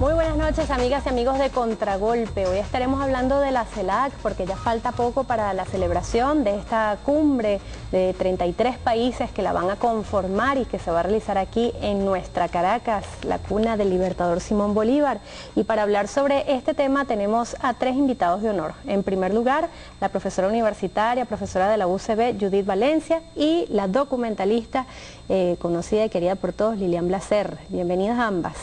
Muy buenas noches, amigas y amigos de Contragolpe. Hoy estaremos hablando de la CELAC porque ya falta poco para la celebración de esta cumbre de 33 países que la van a conformar y que se va a realizar aquí en nuestra Caracas, la cuna del libertador Simón Bolívar. Y para hablar sobre este tema tenemos a tres invitados de honor. En primer lugar, la profesora universitaria, profesora de la UCB, Judith Valencia, y la documentalista conocida y querida por todos, Lilian Blaser. Bienvenidas ambas.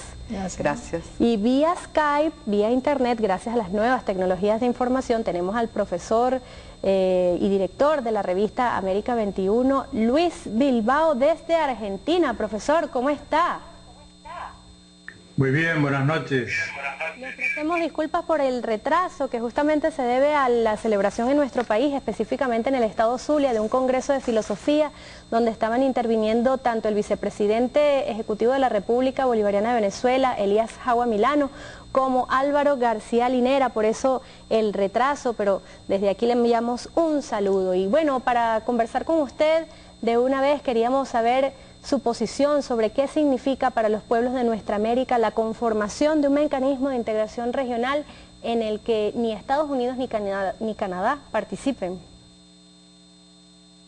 Gracias. Y vía Skype, vía internet, gracias a las nuevas tecnologías de información, tenemos al profesor y director de la revista América 21, Luis Bilbao, desde Argentina. Profesor, ¿cómo está? Muy bien, buenas noches. Le ofrecemos disculpas por el retraso que justamente se debe a la celebración en nuestro país, específicamente en el estado Zulia, de un congreso de filosofía donde estaban interviniendo tanto el vicepresidente ejecutivo de la República Bolivariana de Venezuela, Elías Jaua Milano, como Álvaro García Linera. Por eso el retraso, pero desde aquí le enviamos un saludo. Y bueno, para conversar con usted de una vez queríamos saber su posición sobre qué significa para los pueblos de nuestra América la conformación de un mecanismo de integración regional en el que ni Estados Unidos ni Canadá participen.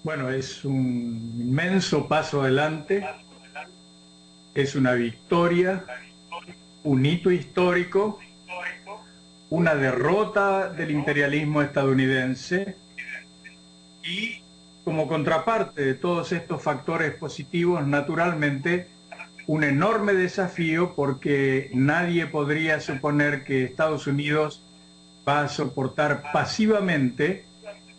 Bueno, es un inmenso paso adelante, es una victoria, un hito histórico, una derrota del imperialismo estadounidense y, como contraparte de todos estos factores positivos, naturalmente, un enorme desafío, porque nadie podría suponer que Estados Unidos va a soportar pasivamente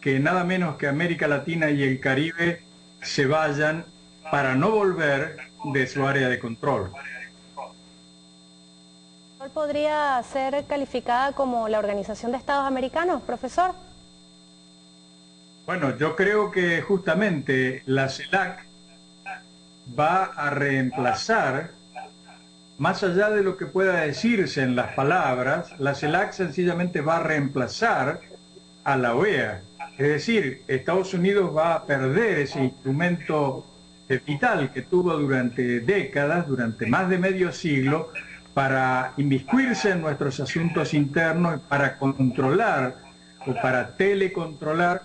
que nada menos que América Latina y el Caribe se vayan para no volver de su área de control. ¿Podría ser calificada como la Organización de Estados Americanos, profesor? Bueno, yo creo que justamente la CELAC va a reemplazar, más allá de lo que pueda decirse en las palabras, la CELAC sencillamente va a reemplazar a la OEA. Es decir, Estados Unidos va a perder ese instrumento vital que tuvo durante décadas, durante más de medio siglo, para inmiscuirse en nuestros asuntos internos, para controlar o para telecontrolar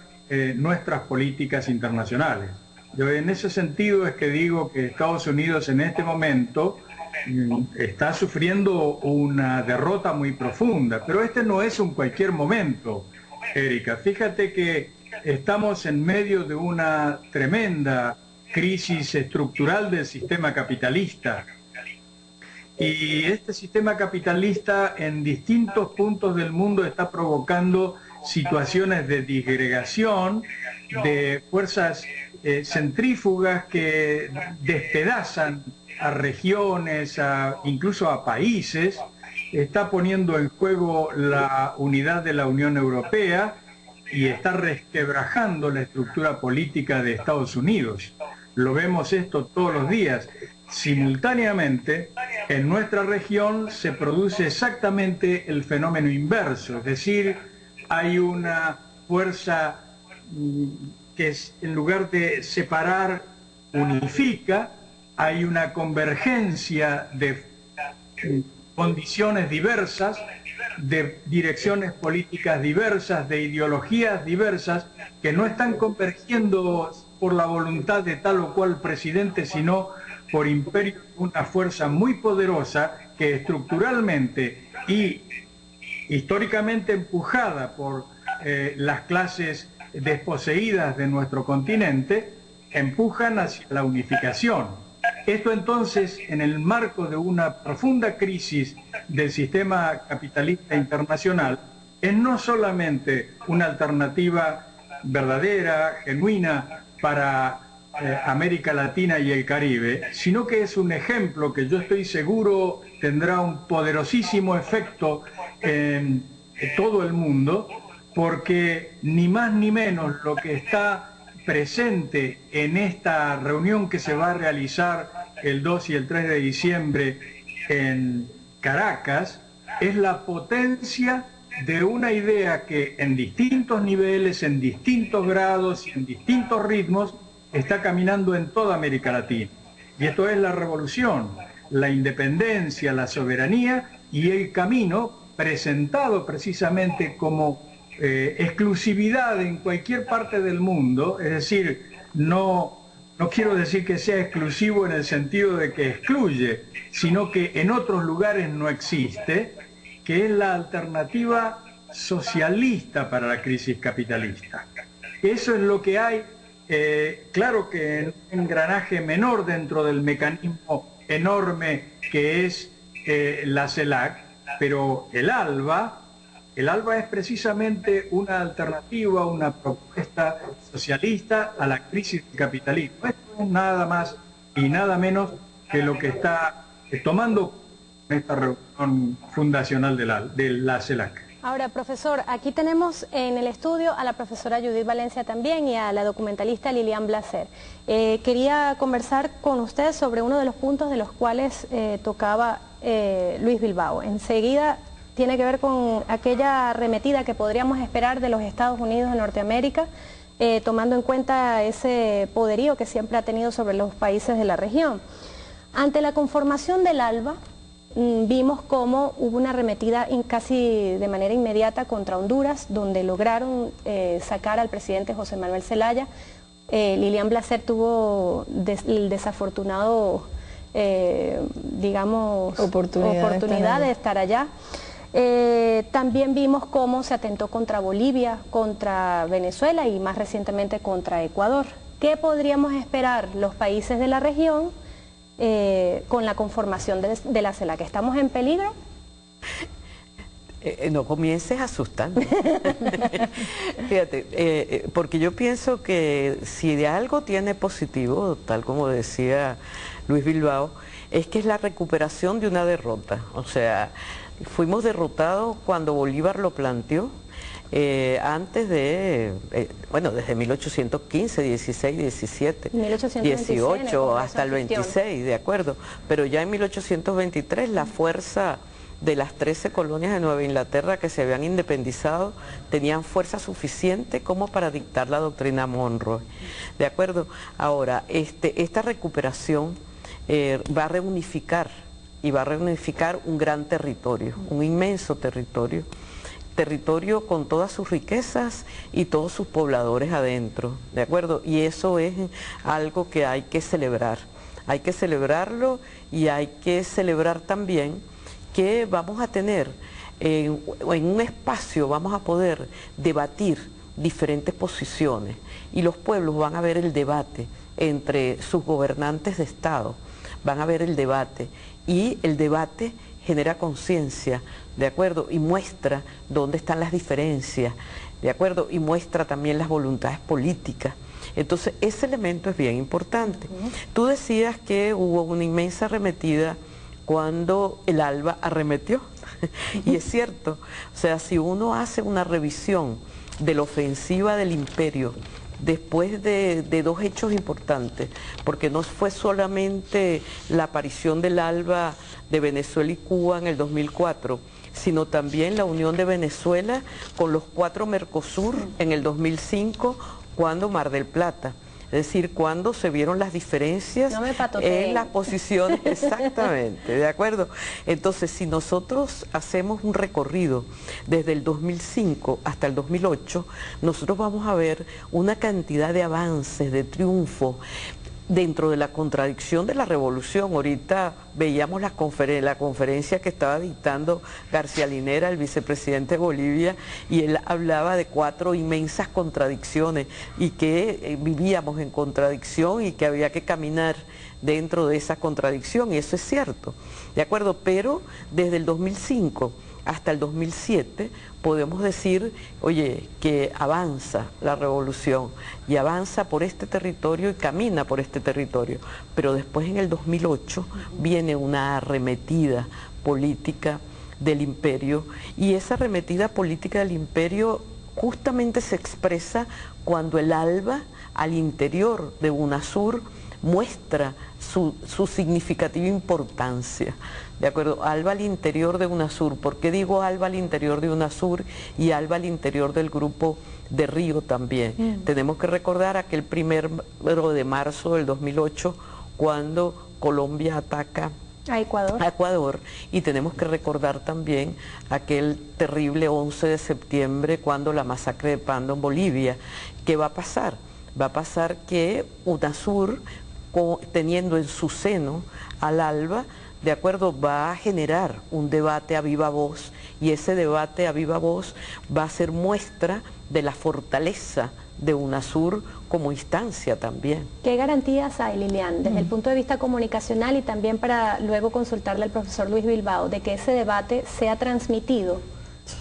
nuestras políticas internacionales. Yo en ese sentido es que digo que Estados Unidos en este momento está sufriendo una derrota muy profunda, pero este no es un cualquier momento, Erika. Fíjate que estamos en medio de una tremenda crisis estructural del sistema capitalista. Y este sistema capitalista en distintos puntos del mundo está provocando situaciones de disgregación, de fuerzas centrífugas que despedazan a regiones, incluso a países. Está poniendo en juego la unidad de la Unión Europea y está resquebrajando la estructura política de Estados Unidos. Lo vemos esto todos los días. Simultáneamente, en nuestra región se produce exactamente el fenómeno inverso, es decir, hay una fuerza que en lugar de separar, unifica, hay una convergencia de condiciones diversas, de direcciones políticas diversas, de ideologías diversas, que no están convergiendo por la voluntad de tal o cual presidente, sino por imperio de una fuerza muy poderosa que estructuralmente y históricamente empujada por las clases desposeídas de nuestro continente, empujan hacia la unificación. Esto entonces, en el marco de una profunda crisis del sistema capitalista internacional, es no solamente una alternativa verdadera, genuina para América Latina y el Caribe, sino que es un ejemplo que yo estoy seguro tendrá un poderosísimo efecto en todo el mundo, porque ni más ni menos lo que está presente en esta reunión que se va a realizar el 2 y el 3 de diciembre en Caracas es la potencia de una idea que en distintos niveles, en distintos grados y en distintos ritmos está caminando en toda América Latina. Y esto es la revolución. la independencia, la soberanía y el camino presentado precisamente como exclusividad en cualquier parte del mundo, es decir, no quiero decir que sea exclusivo en el sentido de que excluye, sino que en otros lugares no existe, que es la alternativa socialista para la crisis capitalista. Eso es lo que hay, claro que en un engranaje menor dentro del mecanismo enorme que es la CELAC, pero el ALBA es precisamente una alternativa, una propuesta socialista a la crisis del capitalismo. Esto es nada más y nada menos que lo que está tomando esta reunión fundacional de la CELAC. Ahora, profesor, aquí tenemos en el estudio a la profesora Judith Valencia también y a la documentalista Lilian Blaser. Quería conversar con usted sobre uno de los puntos de los cuales tocaba Luis Bilbao. Enseguida tiene que ver con aquella arremetida que podríamos esperar de los Estados Unidos de Norteamérica, tomando en cuenta ese poderío que siempre ha tenido sobre los países de la región. Ante la conformación del ALBA, vimos cómo hubo una arremetida casi de manera inmediata contra Honduras, donde lograron sacar al presidente José Manuel Zelaya. Lilian Blaser tuvo el desafortunado, digamos, oportunidad de estar allá. También vimos cómo se atentó contra Bolivia, contra Venezuela y más recientemente contra Ecuador. ¿Qué podríamos esperar los países de la región con la conformación de la CELAC? ¿Estamos en peligro? No comiences asustando. Fíjate, porque yo pienso que si de algo tiene positivo, tal como decía Luis Bilbao, es que es la recuperación de una derrota. O sea, fuimos derrotados cuando Bolívar lo planteó, antes de, bueno, desde 1815, 16, 17, 18 hasta el 26, de acuerdo, pero ya en 1823 la fuerza de las 13 colonias de Nueva Inglaterra que se habían independizado tenían fuerza suficiente como para dictar la doctrina Monroe, de acuerdo. Ahora, esta recuperación va a reunificar, y va a reunificar un gran territorio, un inmenso territorio con todas sus riquezas y todos sus pobladores adentro, ¿de acuerdo? Y eso es algo que hay que celebrar. Hay que celebrarlo y hay que celebrar también que vamos a tener en un espacio, vamos a poder debatir diferentes posiciones y los pueblos van a ver el debate entre sus gobernantes de Estado, van a ver el debate y el debate genera conciencia, ¿de acuerdo? Y muestra dónde están las diferencias, ¿de acuerdo? Y muestra también las voluntades políticas. Entonces, ese elemento es bien importante. Tú decías que hubo una inmensa arremetida cuando el ALBA arremetió, y es cierto. O sea, si uno hace una revisión de la ofensiva del imperio, después de dos hechos importantes, porque no fue solamente la aparición del ALBA de Venezuela y Cuba en el 2004, sino también la unión de Venezuela con los 4 Mercosur en el 2005, cuando Mar del Plata. Es decir, cuando se vieron las diferencias en las posiciones, exactamente, ¿de acuerdo? Entonces, si nosotros hacemos un recorrido desde el 2005 hasta el 2008, nosotros vamos a ver una cantidad de avances, de triunfos, dentro de la contradicción de la revolución. Ahorita veíamos la conferencia que estaba dictando García Linera, el vicepresidente de Bolivia, y él hablaba de 4 inmensas contradicciones y que vivíamos en contradicción y que había que caminar dentro de esa contradicción, y eso es cierto, ¿de acuerdo? Pero desde el 2005 hasta el 2007 podemos decir, oye, que avanza la revolución y avanza por este territorio y camina por este territorio, pero después en el 2008 viene una arremetida política del imperio, y esa arremetida política del imperio justamente se expresa cuando el ALBA al interior de UNASUR muestra su significativa importancia, ¿de acuerdo? ALBA al interior de UNASUR. ¿Por qué digo ALBA al interior de UNASUR y ALBA al interior del grupo de Río también? Tenemos que recordar aquel 1 de marzo del 2008, cuando Colombia ataca A Ecuador, y tenemos que recordar también aquel terrible 11 de septiembre cuando la masacre de Pando en Bolivia. ¿Qué va a pasar? Va a pasar que UNASUR, teniendo en su seno al ALBA, de acuerdo, va a generar un debate a viva voz, y ese debate a viva voz va a ser muestra de la fortaleza de UNASUR como instancia también. ¿Qué garantías hay, Lilian, desde el punto de vista comunicacional y también para luego consultarle al profesor Luis Bilbao, de que ese debate sea transmitido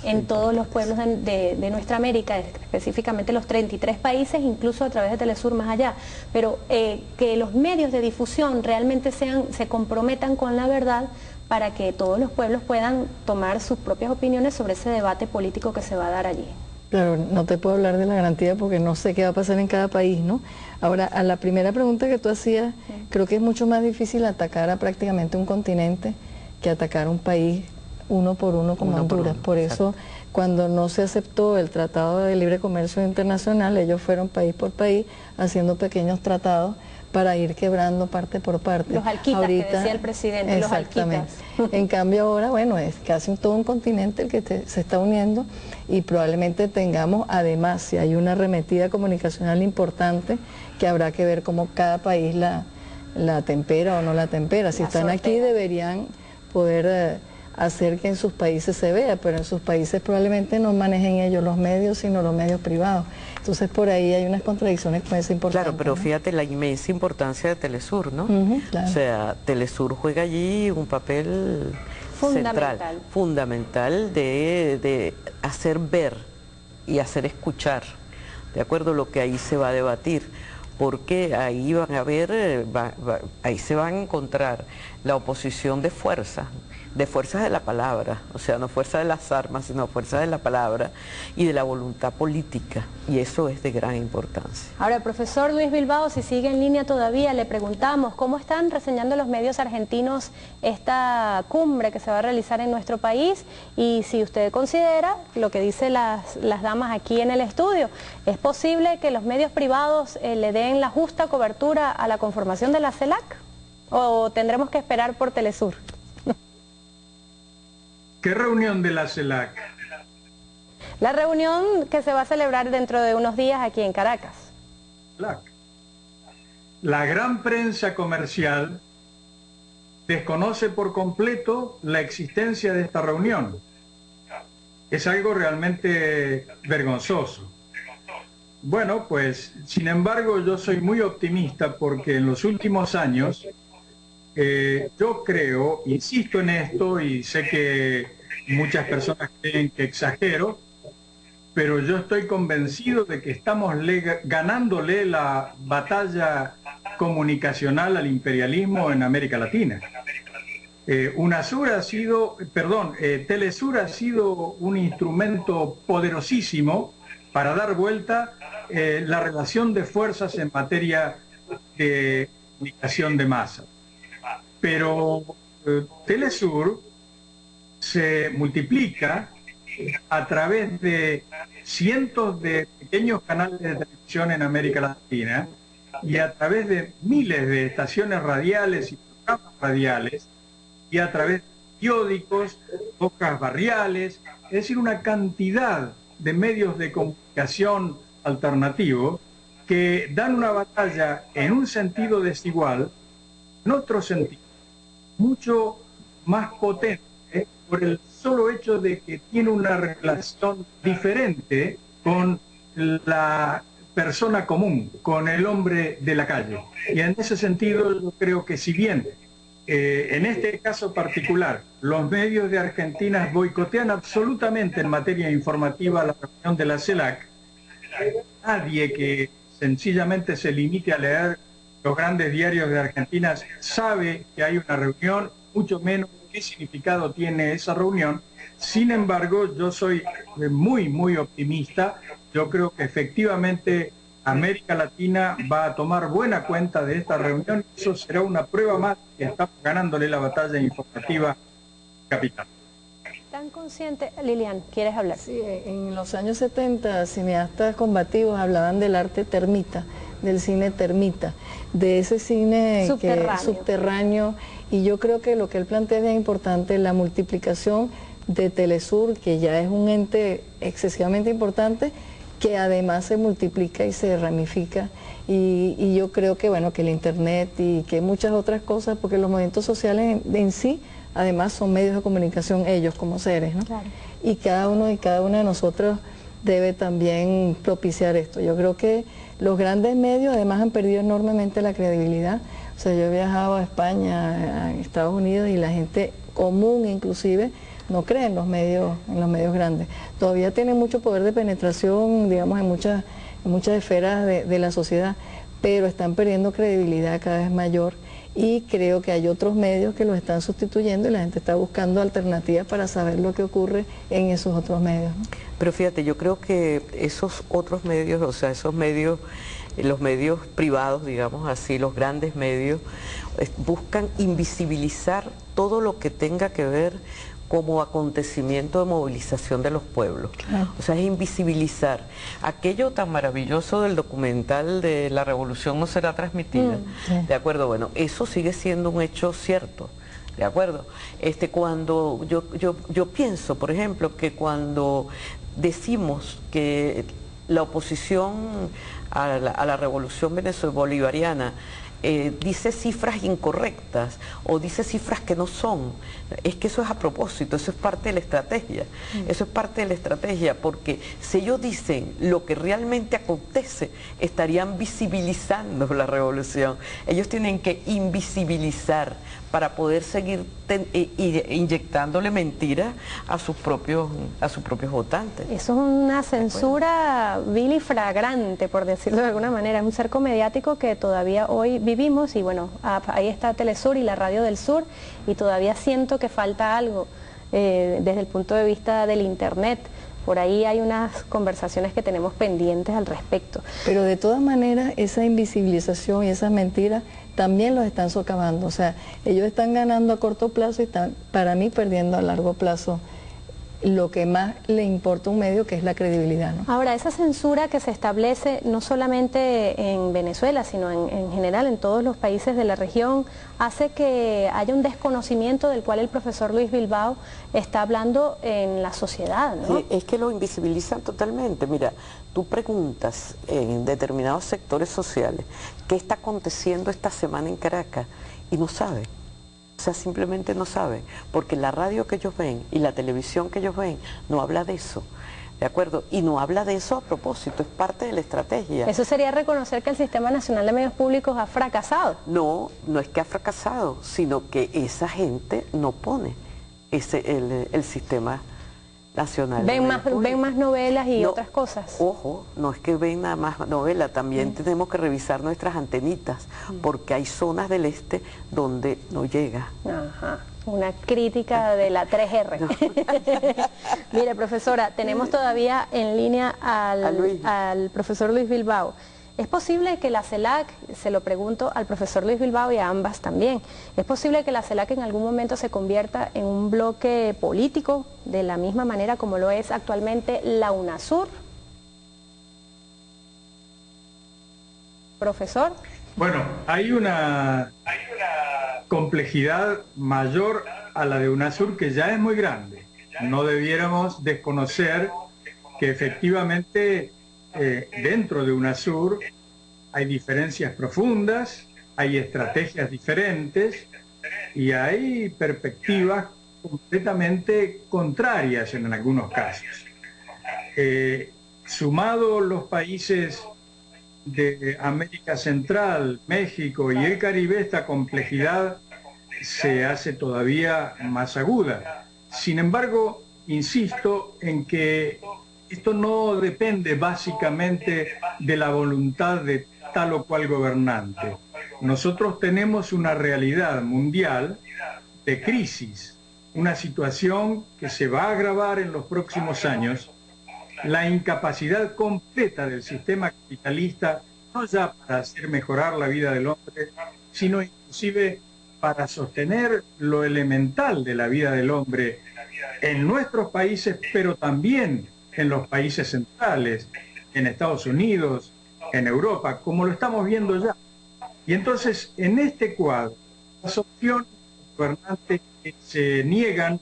en todos los pueblos de nuestra América, específicamente los 33 países, incluso a través de Telesur más allá, pero que los medios de difusión realmente se comprometan con la verdad para que todos los pueblos puedan tomar sus propias opiniones sobre ese debate político que se va a dar allí? Claro, no te puedo hablar de la garantía porque no sé qué va a pasar en cada país, ¿no? Ahora, a la primera pregunta que tú hacías, creo que es mucho más difícil atacar a prácticamente un continente que atacar un país uno por uno como Honduras. Por eso, cuando no se aceptó el Tratado de Libre Comercio Internacional, ellos fueron país por país haciendo pequeños tratados para ir quebrando parte por parte. Los alquitas, ahorita, que decía el presidente, los alquitas. En cambio ahora, bueno, es casi todo un continente el que se está uniendo, y probablemente tengamos, además, si hay una arremetida comunicacional importante, que habrá que ver cómo cada país la tempera o no la tempera. Si están aquí deberían poder hacer que en sus países se vea, pero en sus países probablemente no manejen ellos los medios, sino los medios privados. Entonces por ahí hay unas contradicciones con esa importancia. Claro, pero fíjate la inmensa importancia de Telesur, ¿no? Claro. O sea, Telesur juega allí un papel central, fundamental de hacer ver y hacer escuchar, ¿de acuerdo? Lo que ahí se va a debatir, porque ahí van a ver, ahí se van a encontrar la oposición de fuerzas de la palabra, o sea, no fuerza de las armas, sino fuerza de la palabra y de la voluntad política, y eso es de gran importancia. Ahora, profesor Luis Bilbao, si sigue en línea todavía, le preguntamos, ¿cómo están reseñando los medios argentinos esta cumbre que se va a realizar en nuestro país? Y si usted considera lo que dicen las damas aquí en el estudio, ¿es posible que los medios privados le den la justa cobertura a la conformación de la CELAC? ¿O tendremos que esperar por Telesur? ¿Qué reunión de la CELAC? La reunión que se va a celebrar dentro de unos días aquí en Caracas. La gran prensa comercial desconoce por completo la existencia de esta reunión. Es algo realmente vergonzoso. Bueno, pues, sin embargo, yo soy muy optimista porque en los últimos años yo creo, insisto en esto, y sé que muchas personas creen que exagero, pero yo estoy convencido de que estamos ganándole la batalla comunicacional al imperialismo en América Latina. Telesur ha sido un instrumento poderosísimo para dar vuelta la relación de fuerzas en materia de comunicación de masa. Pero Telesur se multiplica a través de cientos de pequeños canales de televisión en América Latina y a través de miles de estaciones radiales y programas radiales y a través de periódicos, hojas barriales, es decir, una cantidad de medios de comunicación alternativos que dan una batalla en un sentido desigual, en otro sentido mucho más potente, por el solo hecho de que tiene una relación diferente con la persona común, con el hombre de la calle. Y en ese sentido yo creo que si bien en este caso particular los medios de Argentina boicotean absolutamente en materia informativa la reunión de la CELAC, nadie que sencillamente se limite a leer los grandes diarios de Argentina sabe que hay una reunión, mucho menos qué significado tiene esa reunión. Sin embargo, yo soy muy optimista. Yo creo que efectivamente América Latina va a tomar buena cuenta de esta reunión. Eso será una prueba más que estamos ganándole la batalla informativa capital. ¿Tan consciente? Lilian, ¿quieres hablar? Sí, en los años 70 cineastas combativos hablaban del arte termita, del cine termita, de ese cine subterráneo. Y yo creo que lo que él plantea es bien importante, la multiplicación de Telesur, que ya es un ente excesivamente importante, que además se multiplica y se ramifica. Y yo creo que, bueno, que el Internet y que muchas otras cosas, porque los movimientos sociales en sí, además son medios de comunicación ellos como seres, ¿no? Claro. Y cada uno y cada una de nosotros debe también propiciar esto. Yo creo que los grandes medios además han perdido enormemente la credibilidad. O sea, yo he viajado a España, a Estados Unidos, y la gente común inclusive no cree en los medios grandes. Todavía tienen mucho poder de penetración, digamos, en muchas esferas de la sociedad, pero están perdiendo credibilidad cada vez mayor, y creo que hay otros medios que los están sustituyendo y la gente está buscando alternativas para saber lo que ocurre en esos otros medios, ¿no? Pero fíjate, yo creo que esos otros medios, o sea, esos medios, los medios privados, digamos así, los grandes medios, buscan invisibilizar todo lo que tenga que ver como acontecimiento de movilización de los pueblos. Claro. O sea, es invisibilizar aquello tan maravilloso del documental de La Revolución no será transmitida. Sí. ¿De acuerdo? Bueno, eso sigue siendo un hecho cierto. ¿De acuerdo? Cuando yo pienso, por ejemplo, que cuando decimos que la oposición a la revolución bolivariana dice cifras incorrectas o dice cifras que no son, es que eso es a propósito, eso es parte de la estrategia, eso es parte de la estrategia, porque si ellos dicen lo que realmente acontece, estarían visibilizando la revolución. Ellos tienen que invisibilizar para poder seguir inyectándole mentiras a sus propios votantes. Eso es una censura vil y flagrante, por decirlo de alguna manera. Es un cerco mediático que todavía hoy vivimos, y bueno, ahí está Telesur y la Radio del Sur, y todavía siento que falta algo desde el punto de vista del Internet. Por ahí hay unas conversaciones que tenemos pendientes al respecto. Pero de todas maneras, esa invisibilización y esas mentiras también los están socavando. O sea, ellos están ganando a corto plazo y están, para mí, perdiendo a largo plazo lo que más le importa a un medio, que es la credibilidad, ¿no? Ahora, esa censura que se establece no solamente en Venezuela, sino en general en todos los países de la región, hace que haya un desconocimiento del cual el profesor Luis Bilbao está hablando en la sociedad, ¿no? Sí, es que lo invisibilizan totalmente. Mira, tú preguntas en determinados sectores sociales qué está aconteciendo esta semana en Caracas y no sabe. O sea, simplemente no sabe, porque la radio que ellos ven y la televisión que ellos ven no habla de eso, ¿de acuerdo? Y no habla de eso a propósito, es parte de la estrategia. ¿Eso sería reconocer que el Sistema Nacional de Medios Públicos ha fracasado? No, no es que ha fracasado, sino que esa gente no pone el Sistema Nacional. ¿Ven más novelas y otras cosas? Ojo, no es que ven nada más novela, también tenemos que revisar nuestras antenitas, porque hay zonas del este donde no llega. Ajá, una crítica de la 3R. No. Mire, profesora, tenemos todavía en línea al profesor Luis Bilbao. ¿Es posible que la CELAC, se lo pregunto al profesor Luis Bilbao y a ambas también, es posible que la CELAC en algún momento se convierta en un bloque político de la misma manera como lo es actualmente la UNASUR? Profesor. Bueno, hay una complejidad mayor a la de UNASUR, que ya es muy grande. No debiéramos desconocer que efectivamente dentro de UNASUR hay diferencias profundas, hay estrategias diferentes y hay perspectivas completamente contrarias en algunos casos. Sumado los países de América Central, México y el Caribe, esta complejidad se hace todavía más aguda. Sin embargo, insisto en que esto no depende básicamente de la voluntad de tal o cual gobernante. Nosotros tenemos una realidad mundial de crisis, una situación que se va a agravar en los próximos años, la incapacidad completa del sistema capitalista, no ya para hacer mejorar la vida del hombre, sino inclusive para sostener lo elemental de la vida del hombre en nuestros países, pero también en los países centrales, en Estados Unidos, en Europa, como lo estamos viendo ya. Y entonces, en este cuadro, las opciones gobernantes que se niegan,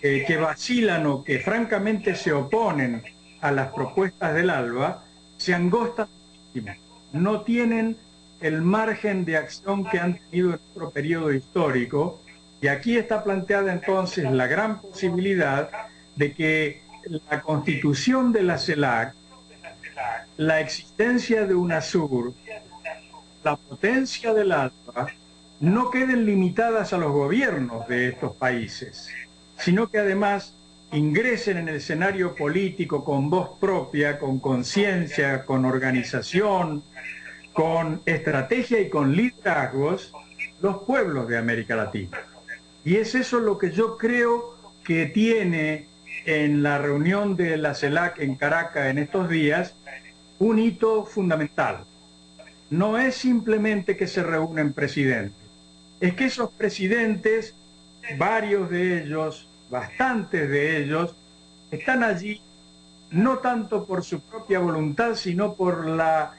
que vacilan o que francamente se oponen a las propuestas del ALBA, se angostan muchísimo. No tienen el margen de acción que han tenido en otro periodo histórico, y aquí está planteada entonces la gran posibilidad de que la constitución de la CELAC, la existencia de UNASUR, la potencia del ALBA, no queden limitadas a los gobiernos de estos países, sino que además ingresen en el escenario político con voz propia, con conciencia, con organización, con estrategia y con liderazgos, los pueblos de América Latina. Y es eso lo que yo creo que tiene en la reunión de la CELAC en Caracas en estos días un hito fundamental. No es simplemente que se reúnen presidentes, es que esos presidentes, varios de ellos, bastantes de ellos, están allí no tanto por su propia voluntad, sino por la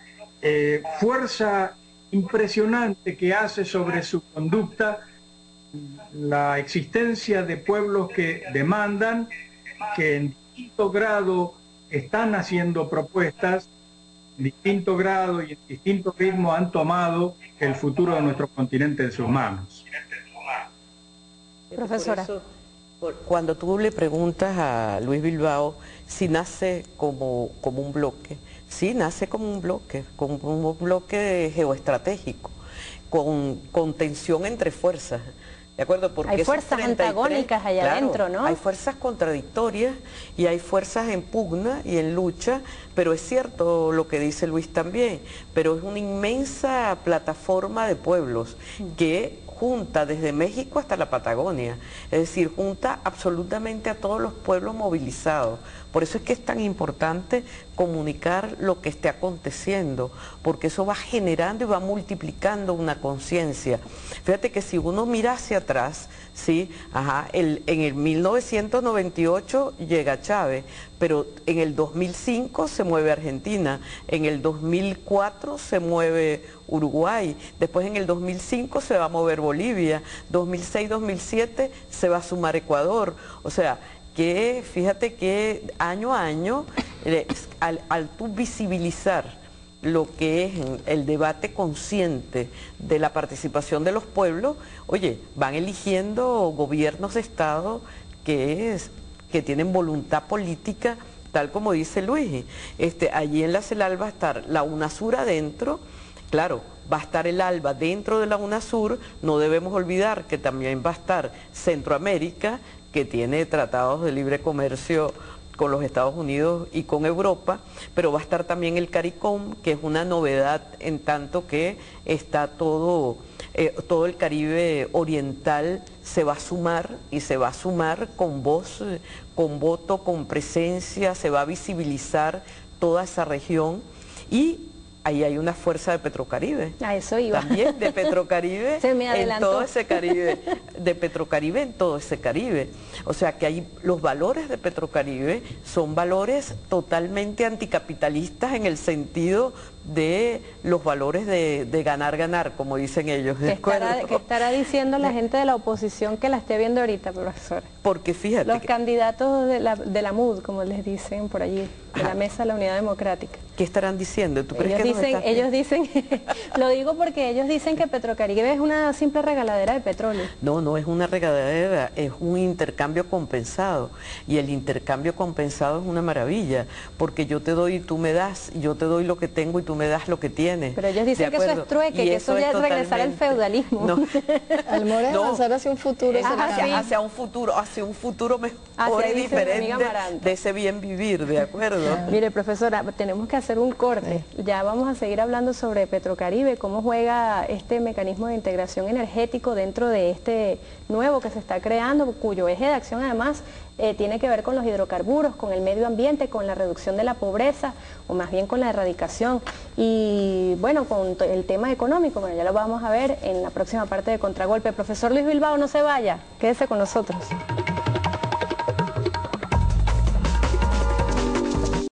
fuerza impresionante que hace sobre su conducta la existencia de pueblos que demandan, que en distinto grado están haciendo propuestas, en distinto grado y en distinto ritmo han tomado el futuro de nuestro continente en sus manos. Profesora. Cuando tú le preguntas a Luis Bilbao si nace como un bloque, sí nace como un bloque geoestratégico, con tensión entre fuerzas. ¿De acuerdo? Porque hay fuerzas antagónicas allá claro, adentro, ¿no? Hay fuerzas contradictorias y hay fuerzas en pugna y en lucha, pero es cierto lo que dice Luis también, pero es una inmensa plataforma de pueblos que junta desde México hasta la Patagonia, es decir, junta absolutamente a todos los pueblos movilizados. Por eso es que es tan importante comunicar lo que esté aconteciendo, porque eso va generando y va multiplicando una conciencia. Fíjate que si uno mira hacia atrás, ¿sí? En el 1998 llega Chávez, pero en el 2005 se mueve Argentina, en el 2004 se mueve Uruguay, después en el 2005 se va a mover Bolivia, 2006-2007 se va a sumar Ecuador, o sea, que fíjate que año a año, al tú visibilizar lo que es el debate consciente de la participación de los pueblos, oye, van eligiendo gobiernos de Estado que tienen voluntad política, tal como dice Luis. Allí en la CELAC va a estar la UNASUR adentro, claro, va a estar el ALBA dentro de la UNASUR, no debemos olvidar que también va a estar Centroamérica, que tiene tratados de libre comercio con los Estados Unidos y con Europa, pero va a estar también el CARICOM, que es una novedad en tanto que está todo el Caribe oriental se va a sumar y se va a sumar con voz, con voto, con presencia, se va a visibilizar toda esa región y ahí hay una fuerza de Petrocaribe. A eso iba. También de Petrocaribe. Se me adelantó. En todo ese Caribe, de Petrocaribe en todo ese Caribe. O sea que hay los valores de Petrocaribe son valores totalmente anticapitalistas en el sentido de los valores de ganar, como dicen ellos. ¿Qué estará diciendo la gente de la oposición que la esté viendo ahorita, profesora? Porque fíjate. Los candidatos de la MUD, como les dicen por allí, de la Mesa de la Unidad Democrática. ¿Qué estarán diciendo? ¿Tú crees ellos dicen, lo digo porque ellos dicen que Petrocaribe es una simple regaladera de petróleo. No, no es una regaladera, es un intercambio compensado. Y el intercambio compensado es una maravilla, porque yo te doy y tú me das, yo te doy lo que tengo y tú me das lo que tienes. Pero ellos dicen que eso es trueque, que eso ya es regresar al feudalismo. No. Almora es avanzar hacia un futuro. Hacia un futuro mejor y diferente de ese bien vivir, ¿de acuerdo? Mire, profesora, tenemos que hacer un corte. Ya vamos a seguir hablando sobre Petrocaribe, cómo juega este mecanismo de integración energético dentro de este nuevo que se está creando, cuyo eje de acción además tiene que ver con los hidrocarburos, con el medio ambiente, con la reducción de la pobreza, o más bien con la erradicación. Y bueno, con el tema económico, bueno, ya lo vamos a ver en la próxima parte de Contragolpe. Profesor Luis Bilbao, no se vaya, quédese con nosotros.